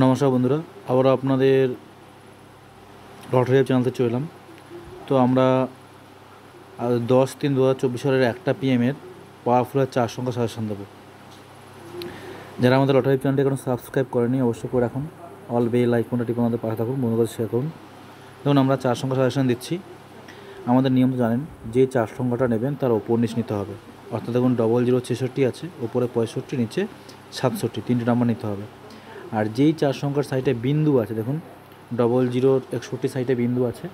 নমস্কার বন্ধুরা, আবার আপনাদের লটারি চ্যানেলতে চলে এলাম। তো আমরা 10/3/2024 সালের 1টা PM পাওয়ারফুলের 4 সংখ্যা সাজেশন দেবো। যারা আমাদের লটারি চ্যানেলটি এখনো সাবস্ক্রাইব করেনি অবশ্যই করে রাখুন। অল বেল আইকনটা টিপে আমাদের পাশে থাকুন, বন্ধুদের শেয়ার করুন। দেখুন, আমরা 4 সংখ্যা সাজেশন দিচ্ছি। আমাদের নিয়ম তো জানেন, যে 4 সংখ্যাটা নেবেন তার ওপর নিচ নিতে হবে। অর্থাৎ দেখুন 0066 আছে, ওপরে 65, নিচে 67, 3টে নাম্বার নিতে হবে। আর যেই 4 সংখ্যার সাইডে বিন্দু আছে, দেখুন 0061 সাইডে বিন্দু আছে,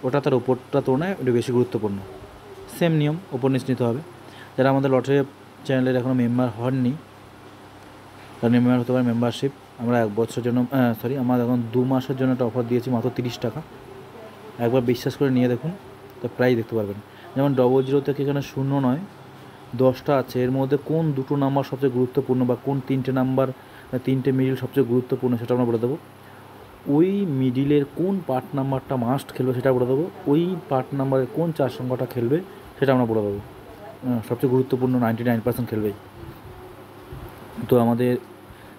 ওটা তার ওপরটা তুলনায় একটু বেশি গুরুত্বপূর্ণ। সেম নিয়ম, ওপর নিচ নিতে হবে। যারা আমাদের লটারি চ্যানেলের এখনও মেম্বার হননি তারা মেম্বার হতে পারে। মেম্বারশিপ আমরা 1 বছরের জন্য আমরা এখন 2 মাসের জন্য একটা অফার দিয়েছি, মাত্র 30 টাকা। একবার বিশ্বাস করে নিয়ে দেখুন, তো প্রায় দেখতে পারবেন। যেমন 00 থেকে এখানে 0 নয় 10টা আছে, এর মধ্যে কোন দুটো নাম্বার সবচেয়ে গুরুত্বপূর্ণ বা কোন 3টে নাম্বার, 3টে মিডিল সবচেয়ে গুরুত্বপূর্ণ সেটা আমরা বলে দেবো। ওই মিডিলের কোন পার্ট নাম্বারটা মাস্ট খেলবে সেটা বলে দেবো। ওই পার্ট নাম্বারের কোন 4 সংখ্যাটা খেলবে সেটা আমরা বলে দেবো। সবচেয়ে গুরুত্বপূর্ণ 99% খেলবেই। তো আমাদের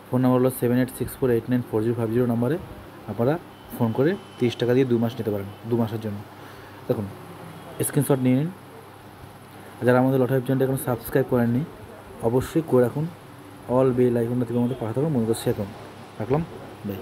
ফোন নাম্বার হলো 7864894050 নাম্বারে আপনারা ফোন করে 30 টাকা দিয়ে 2 মাস নিতে পারেন, 2 মাসের জন্য। দেখুন, স্ক্রিনশট নিয়ে নিন। যারা আমাদের লটারি চ্যানেলটা এখন সাবস্ক্রাইব করেননি অবশ্যই করে রাখুন। অল বেল আইকনটা থেকে আমাদের পাঠাতে হবে, মনে করে শেয়ার করুন। রাখলাম, বাই।